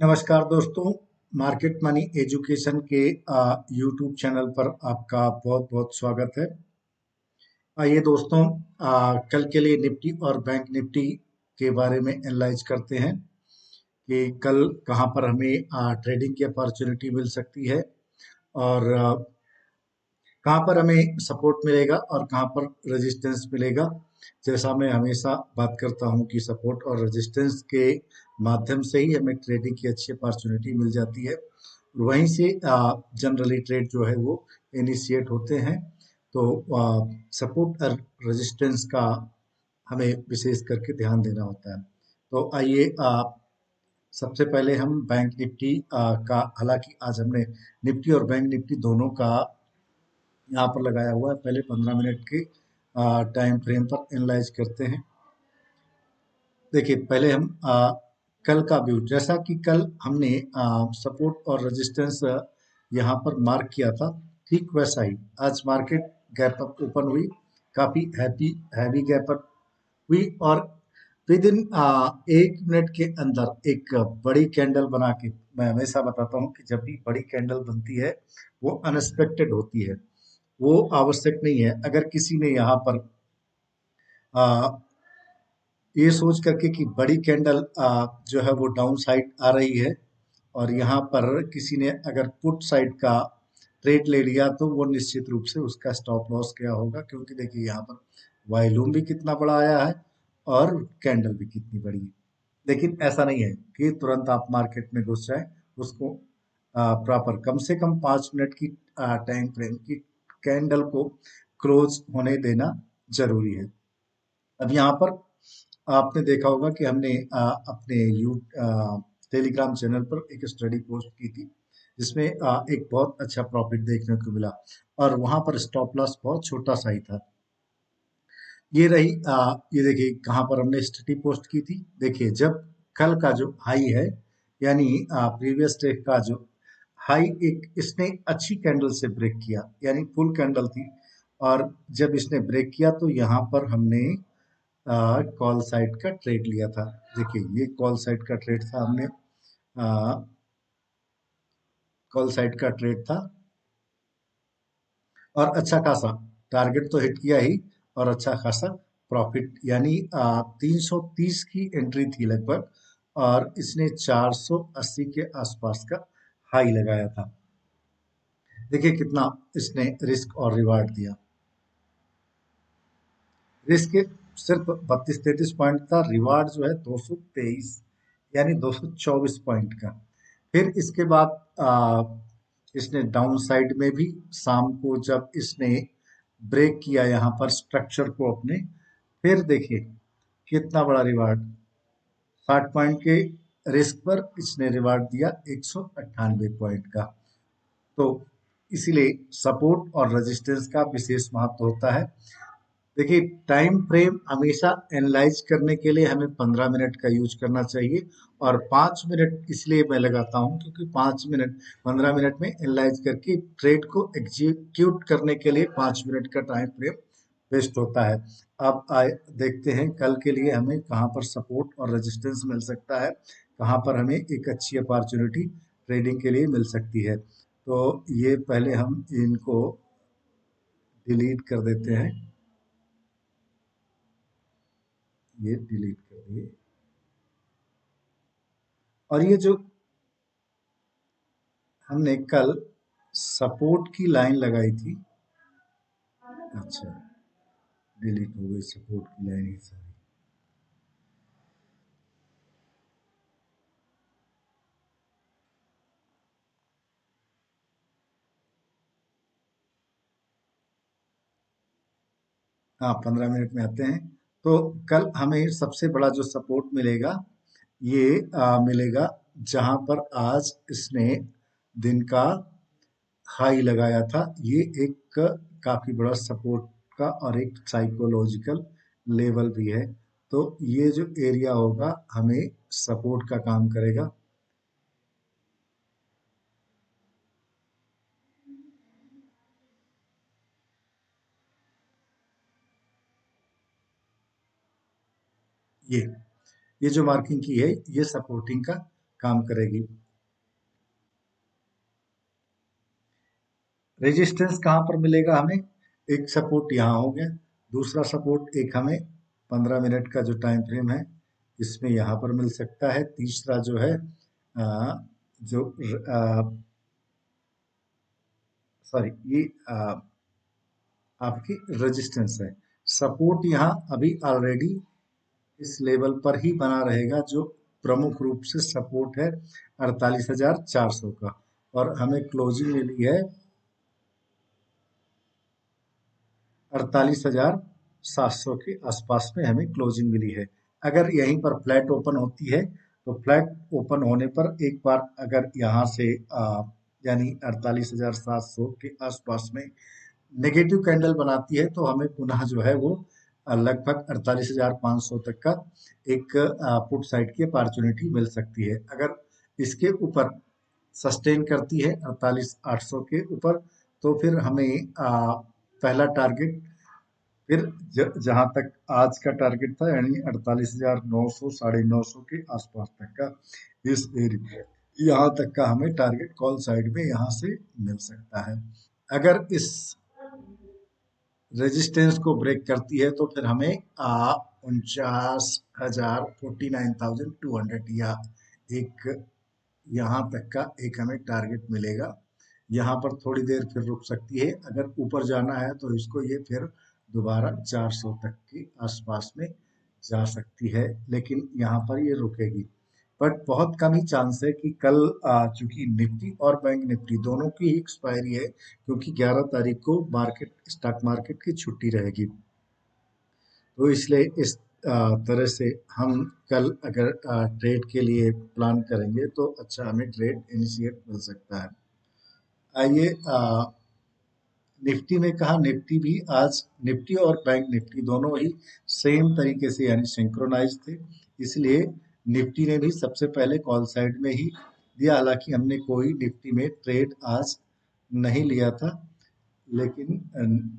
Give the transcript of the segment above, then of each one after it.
नमस्कार दोस्तों। Market money education के यूट्यूब चैनल पर आपका बहुत बहुत स्वागत है। आइए दोस्तों, कल के लिए निफ्टी और बैंक निफ्टी के बारे में एनालाइज करते हैं कि कल कहां पर हमें ट्रेडिंग की अपॉर्चुनिटी मिल सकती है और कहाँ पर हमें सपोर्ट मिलेगा और कहाँ पर रेजिस्टेंस मिलेगा। जैसा मैं हमेशा बात करता हूँ कि सपोर्ट और रेजिस्टेंस के माध्यम से ही हमें ट्रेडिंग की अच्छी अपॉर्चुनिटी मिल जाती है। वहीं से जनरली ट्रेड जो है वो इनिशिएट होते हैं। तो सपोर्ट और रेजिस्टेंस का हमें विशेष करके ध्यान देना होता है। तो आइए, सबसे पहले हम बैंक निफ्टी का, हालांकि आज हमने निफ्टी और बैंक निफ्टी दोनों का यहाँ पर लगाया हुआ है। पहले 15 मिनट के टाइम फ्रेम पर एनालाइज करते हैं। देखिए, पहले हम कल का व्यू, जैसा कि कल हमने सपोर्ट और रेजिस्टेंस यहाँ पर मार्क किया था, ठीक वैसा ही आज मार्केट गैप अप ओपन हुई, काफी हैवी गैप अप हुई और विद इन 1 मिनट के अंदर एक बड़ी कैंडल बना के, मैं हमेशा बताता हूँ कि जब भी बड़ी कैंडल बनती है वो अनएक्सपेक्टेड होती है। वो आवश्यक नहीं है। अगर किसी ने यहाँ पर आ, ये सोच करके कि बड़ी कैंडल जो है वो डाउन साइड आ रही है और यहाँ पर किसी ने अगर पुट साइड का ट्रेड ले लिया, तो वो निश्चित रूप से उसका स्टॉप लॉस क्या होगा, क्योंकि देखिए यहाँ पर वॉल्यूम भी कितना बड़ा आया है और कैंडल भी कितनी बड़ी है। लेकिन ऐसा नहीं है कि तुरंत आप मार्केट में घुस जाए। उसको प्रॉपर कम से कम 5 मिनट की टाइम फ्रेम की कैंडल को क्लोज होने देना जरूरी है। अब यहाँ पर आपने देखा होगा कि हमने अपने टेलीग्राम चैनल पर एक स्टडी पोस्ट की थी, जिसमें एक बहुत अच्छा प्रॉफिट देखने को मिला और वहां पर स्टॉप लॉस बहुत छोटा सा ही था। ये रही ये देखिए कहाँ पर हमने स्टडी पोस्ट की थी। देखिए, जब कल का जो हाई है, यानी प्रीवियस डे का जो हाई, एक इसने अच्छी कैंडल से ब्रेक किया, यानी फुल कैंडल थी। और जब इसने ब्रेक किया तो यहाँ पर हमने कॉल साइड का ट्रेड लिया था। देखिए, ये कॉल साइड का ट्रेड था, हमने कॉल साइड का ट्रेड था और अच्छा खासा टारगेट तो हिट किया ही और अच्छा खासा प्रॉफिट, यानी 330 की एंट्री थी लगभग और इसने 480 के आसपास का हाई लगाया था। देखिए कितना इसने रिस्क और रिवार्ड दिया। रिस्क सिर्फ 32-33 पॉइंट था, रिवार्ड जो है 223, यानी 224 पॉइंट का। फिर इसके बाद इसने डाउन साइड में भी शाम को जब इसने ब्रेक किया यहाँ पर स्ट्रक्चर को अपने, फिर देखिए कितना बड़ा रिवार्ड, 60 पॉइंट के रिस्क पर इसने रिवार्ड दिया 198 पॉइंट का। तो इसीलिए सपोर्ट और रेजिस्टेंस का विशेष महत्व होता है। देखिए, टाइम फ्रेम हमेशा एनालाइज करने के लिए हमें 15 मिनट का यूज करना चाहिए और 5 मिनट इसलिए मैं लगाता हूं क्योंकि 5 मिनट 15 मिनट में एनालाइज करके ट्रेड को एग्जीक्यूट करने के लिए 5 मिनट का टाइम फ्रेम बेस्ट होता है। अब आए देखते हैं कल के लिए हमें कहां पर सपोर्ट और रेजिस्टेंस मिल सकता है, कहां पर हमें एक अच्छी अपॉर्चुनिटी ट्रेडिंग के लिए मिल सकती है। तो ये पहले हम इनको डिलीट कर देते हैं, ये डिलीट कर दिए। और ये जो हमने कल सपोर्ट की लाइन लगाई थी, अच्छा डिलीट हो गई सपोर्ट की लाइन ही सारी। हाँ, 15 मिनट में आते हैं। तो कल हमें सबसे बड़ा जो सपोर्ट मिलेगा, ये मिलेगा जहां पर आज इसने दिन का हाई लगाया था। ये एक काफी बड़ा सपोर्ट का और एक साइकोलॉजिकल लेवल भी है। तो ये जो एरिया होगा हमें सपोर्ट का काम करेगा। ये ये जो मार्किंग की है, ये सपोर्टिंग का काम करेगी। रेजिस्टेंस कहाँ पर मिलेगा हमें? एक सपोर्ट यहाँ हो गया, दूसरा सपोर्ट एक हमें 15 मिनट का जो टाइम फ्रेम है इसमें यहाँ पर मिल सकता है। तीसरा जो है जो सॉरी ये आपकी रेजिस्टेंस है। सपोर्ट यहाँ अभी ऑलरेडी इस लेवल पर ही बना रहेगा जो प्रमुख रूप से सपोर्ट है 48,400 का, और हमें क्लोजिंग मिली है 48,700 के आसपास में हमें क्लोजिंग मिली है। अगर यहीं पर फ्लैट ओपन होती है तो फ्लैट ओपन होने पर एक बार अगर यहाँ से यानी 48,700 के आसपास में नेगेटिव कैंडल बनाती है तो हमें पुनः जो है वो लगभग 48,500 तक का एक पुट साइड की अपॉर्चुनिटी मिल सकती है। अगर इसके ऊपर सस्टेन करती है 48,800 के ऊपर तो फिर हमें पहला टारगेट फिर जहां तक आज का टारगेट था यानी 48,900 950 के आसपास तक का इस एरिया यहाँ तक का हमें टारगेट कॉल साइड में यहाँ से मिल सकता है। अगर इस रेजिस्टेंस को ब्रेक करती है तो फिर हमें 49,200 या एक यहाँ तक का एक हमें टारगेट मिलेगा। यहाँ पर थोड़ी देर फिर रुक सकती है, अगर ऊपर जाना है तो इसको ये फिर दोबारा 400 तक के आसपास में जा सकती है, लेकिन यहाँ पर ये रुकेगी। बट बहुत कम ही चांस है कि कल चूंकि निफ्टी और बैंक निफ्टी दोनों की ही एक्सपायरी है, क्योंकि 11 तारीख को मार्केट स्टॉक मार्केट की छुट्टी रहेगी, तो इसलिए इस तरह से हम कल अगर ट्रेड के लिए प्लान करेंगे तो अच्छा हमें ट्रेड इनिशिएट मिल सकता है। आइए निफ्टी में कहा, निफ्टी भी आज निफ्टी और बैंक निफ्टी दोनों ही सेम तरीके से यानी सिंक्रोनाइज थे, इसलिए निफ्टी ने भी सबसे पहले कॉल साइड में ही दिया। हालांकि हमने कोई निफ्टी में ट्रेड आज नहीं लिया था, लेकिन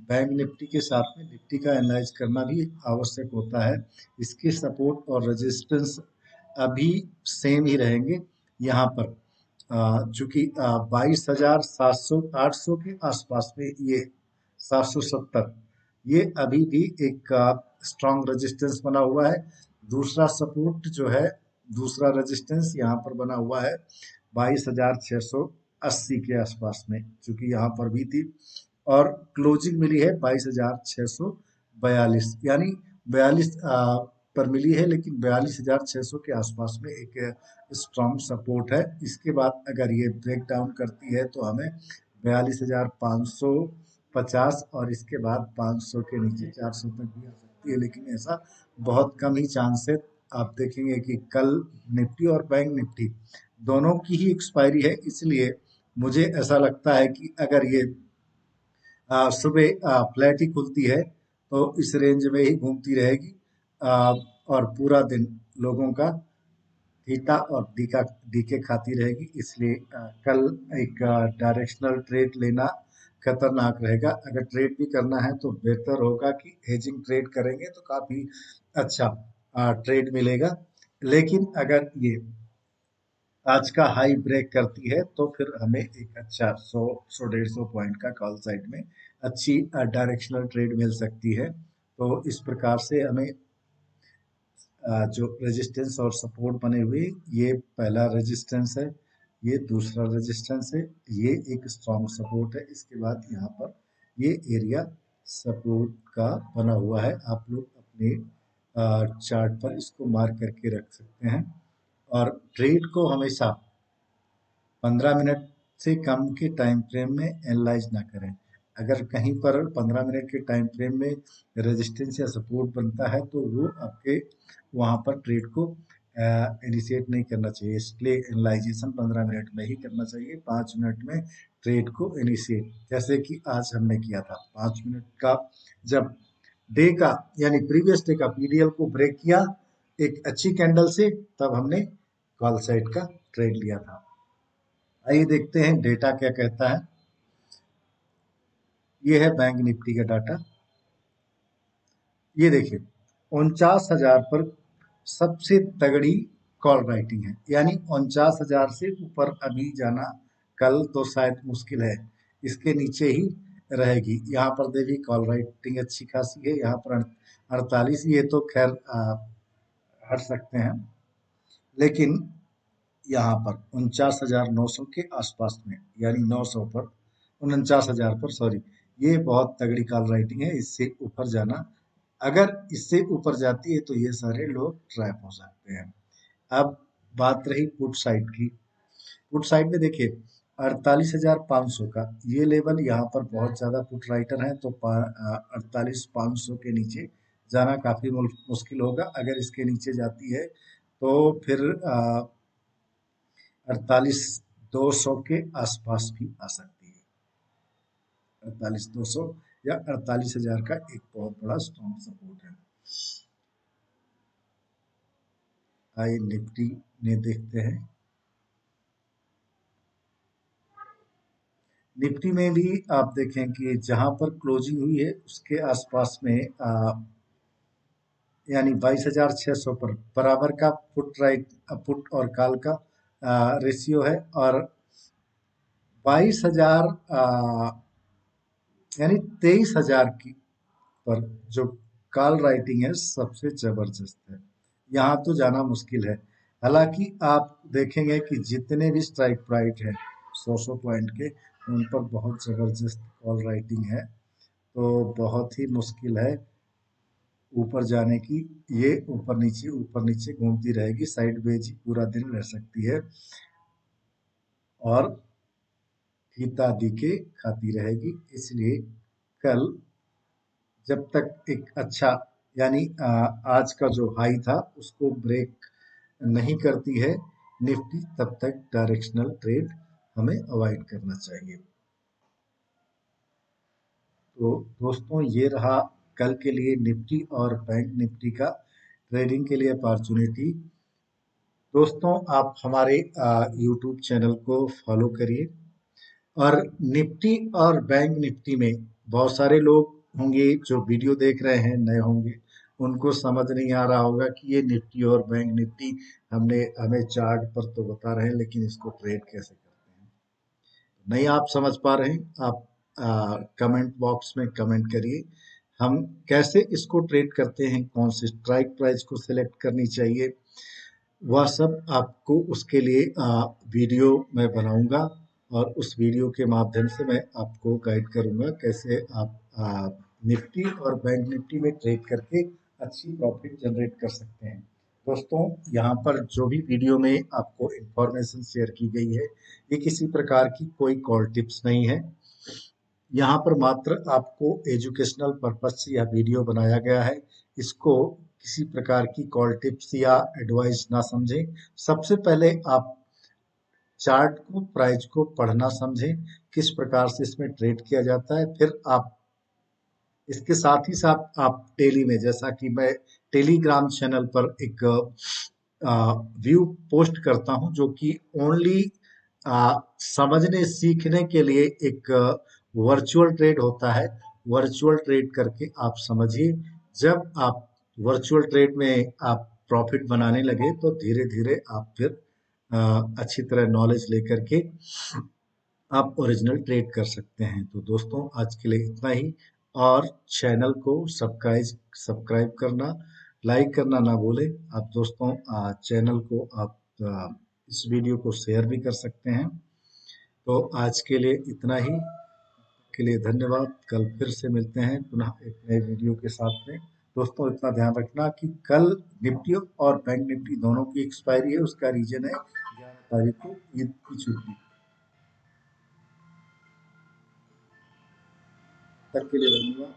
बैंक निफ्टी के साथ में निफ्टी का एनालाइज करना भी आवश्यक होता है। इसके सपोर्ट और रेजिस्टेंस अभी सेम ही रहेंगे। यहाँ पर चूंकि 22,700 800 के आसपास में ये 770 ये अभी भी एक स्ट्रॉन्ग रेजिस्टेंस बना हुआ है। दूसरा सपोर्ट जो है, दूसरा रेजिस्टेंस यहाँ पर बना हुआ है 22,680 के आसपास में, चूंकि यहाँ पर भी थी और क्लोजिंग मिली है 22,642 यानी 42 पर मिली है, लेकिन 42,600 के आसपास में एक स्ट्रॉन्ग सपोर्ट है। इसके बाद अगर ये ब्रेक डाउन करती है तो हमें 42,550 और इसके बाद 500 के नीचे 400 तक भी आ सकती है, लेकिन ऐसा बहुत कम ही चांस है। आप देखेंगे कि कल निफ्टी और बैंक निफ्टी दोनों की ही एक्सपायरी है, इसलिए मुझे ऐसा लगता है कि अगर ये सुबह फ्लैट ही खुलती है तो इस रेंज में ही घूमती रहेगी और पूरा दिन लोगों का थीटा और डीके खाती रहेगी। इसलिए कल एक डायरेक्शनल ट्रेड लेना खतरनाक रहेगा। अगर ट्रेड भी करना है तो बेहतर होगा कि हेजिंग ट्रेड करेंगे तो काफी अच्छा ट्रेड मिलेगा। लेकिन अगर ये आज का हाई ब्रेक करती है तो फिर हमें एक अच्छा 100 100 150 पॉइंट का कॉल साइड में अच्छी डायरेक्शनल ट्रेड मिल सकती है। तो इस प्रकार से हमें जो रेजिस्टेंस और सपोर्ट बने हुए, ये पहला रेजिस्टेंस है, ये दूसरा रेजिस्टेंस है, ये एक स्ट्रॉन्ग सपोर्ट है। इसके बाद यहाँ पर ये एरिया सपोर्ट का बना हुआ है। आप लोग अपने चार्ट पर इसको मार्क करके रख सकते हैं और ट्रेड को हमेशा 15 मिनट से कम के टाइम फ्रेम में एनालाइज ना करें। अगर कहीं पर 15 मिनट के टाइम फ्रेम में रेजिस्टेंस या सपोर्ट बनता है तो वो आपके वहाँ पर ट्रेड को इनिशिएट नहीं करना चाहिए। इसलिए एनालाइजेशन 15 मिनट में ही करना चाहिए, 5 मिनट में ट्रेड को इनिशिएट, जैसे कि आज हमने किया था। 5 मिनट का जब डे का यानी प्रीवियस डे का पीडीएल को ब्रेक किया एक अच्छी कैंडल से, तब हमने कॉल साइड का ट्रेड लिया था। आइए देखते हैं डेटा क्या कहता है। ये है बैंक निफ्टी का डाटा। ये देखिए 49,000 पर सबसे तगड़ी कॉल राइटिंग है, यानी 49,000 से ऊपर अभी जाना कल तो शायद मुश्किल है, इसके नीचे ही रहेगी। यहाँ पर देखिए कॉल राइटिंग अच्छी खासी है, यहाँ पर 48, ये तो खैर हट सकते हैं, लेकिन यहाँ पर 49,900 के आसपास में, यानी 900 पर, 49,000 पर, सॉरी, ये बहुत तगड़ी कॉल राइटिंग है। इससे ऊपर जाना, अगर इससे ऊपर जाती है तो ये सारे लोग ट्रैप हो सकते हैं। अब बात रही पुट साइड की। पुट साइड में देखिए 48,500 का ये लेवल, यहाँ पर बहुत ज़्यादा पुट राइटर हैं, तो 48,500 के नीचे जाना काफ़ी मुश्किल होगा। अगर इसके नीचे जाती है तो फिर 48,200 के आसपास भी आ सकती है। 48,200 या 48,000 का एक बहुत बड़ा स्ट्रॉन्ग सपोर्ट है। आइए निफ्टी में देखते हैं। निफ्टी में भी आप देखें कि जहां पर क्लोजिंग हुई है उसके आसपास में यानी 22,600 पर बराबर का पुट और कॉल का रेशियो है, और 22,000 यानी 23,000 की पर जो कॉल राइटिंग है सबसे जबरदस्त है। यहाँ तो जाना मुश्किल है। हालांकि आप देखेंगे कि जितने भी स्ट्राइक प्राइस है 100 पॉइंट के, उन पर बहुत जबरदस्त कॉल राइटिंग है, तो बहुत ही मुश्किल है ऊपर जाने की। ये ऊपर नीचे घूमती रहेगी, साइडवेज ही पूरा दिन रह सकती है और फीता दी के खाती रहेगी। इसलिए कल जब तक एक अच्छा, यानी आज का जो हाई था उसको ब्रेक नहीं करती है निफ्टी, तब तक डायरेक्शनल ट्रेड हमें अवॉइड करना चाहिए। तो दोस्तों ये रहा कल के लिए निफ्टी और बैंक निफ्टी का ट्रेडिंग के लिए अपॉर्चुनिटी। दोस्तों आप हमारे यूट्यूब चैनल को फॉलो करिए, और निफ्टी और बैंक निफ्टी में बहुत सारे लोग होंगे जो वीडियो देख रहे हैं, नए होंगे, उनको समझ नहीं आ रहा होगा कि ये निफ्टी और बैंक निफ्टी हमें चार्ट पर तो बता रहे हैं, लेकिन इसको ट्रेड कैसे करते हैं। नहीं आप समझ पा रहे हैं, आप कमेंट बॉक्स में कमेंट करिए, हम कैसे इसको ट्रेड करते हैं, कौन से स्ट्राइक प्राइस को सिलेक्ट करनी चाहिए, वह सब आपको उसके लिए वीडियो मैं बनाऊंगा, और उस वीडियो के माध्यम से मैं आपको गाइड करूंगा कैसे आप निफ्टी और बैंक निफ्टी में ट्रेड करके अच्छी प्रॉफिट जनरेट कर सकते हैं। दोस्तों यहाँ पर जो भी वीडियो में आपको इंफॉर्मेशन शेयर की गई है, ये किसी प्रकार की कोई कॉल टिप्स नहीं है। यहाँ पर मात्र आपको एजुकेशनल पर्पज से यह वीडियो बनाया गया है। इसको किसी प्रकार की कॉल टिप्स या एडवाइस ना समझें। सबसे पहले आप चार्ट को, प्राइस को पढ़ना समझें, किस प्रकार से इसमें ट्रेड किया जाता है। फिर आप इसके साथ ही साथ आप डेली में, जैसा कि मैं टेलीग्राम चैनल पर एक व्यू पोस्ट करता हूं जो कि ओनली समझने सीखने के लिए एक वर्चुअल ट्रेड होता है। वर्चुअल ट्रेड करके आप समझिए, जब आप वर्चुअल ट्रेड में आप प्रॉफिट बनाने लगे तो धीरे धीरे आप फिर अच्छी तरह नॉलेज लेकर के आप ओरिजिनल ट्रेड कर सकते हैं। तो दोस्तों आज के लिए इतना ही, और चैनल को सब्सक्राइब करना, लाइक करना ना भूलें। आप दोस्तों चैनल को आप इस वीडियो को शेयर भी कर सकते हैं। तो आज के लिए इतना ही, के लिए धन्यवाद। कल फिर से मिलते हैं पुनः एक नए वीडियो के साथ में। दोस्तों इतना ध्यान रखना कि कल निफ्टी और बैंक निफ्टी दोनों की एक्सपायरी है, उसका रीजन है 11 तारीख को ईद की छुट्टी। तक के लिए धन्यवाद।